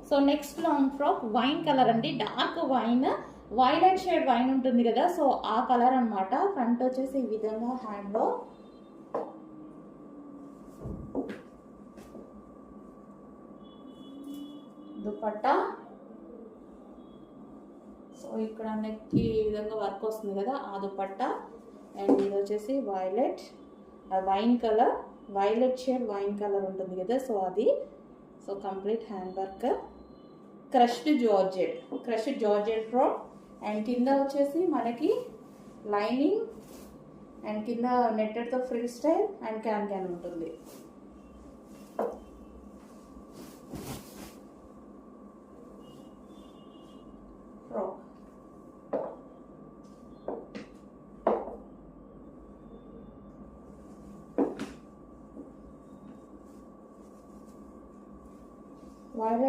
So next long frock wine colour అండి, dark wine, violet shade wine ఉంటుంది కదా, so ఆ కలర్ అన్నమాట. ఫ్రంట్ వచ్చేసి ఈ విధంగా హ్యాండ్లో, దుపట్టా. సో ఇక్కడ నెక్కి ఈ విధంగా వర్క్ వస్తుంది కదా, ఆ దుపట్టా. అండ్ ఇది వచ్చేసి violet wine colour, violet shade wine colour ఉంటుంది కదా, సో అది. So complete hand work, crushed georgette frock. And కింద వచ్చేసి మనకి లైనింగ్, అండ్ కింద నెట్టెడ్తో ఫ్రీ స్టైల్ అండ్ క్యాన్ ఉంటుంది. Frock violet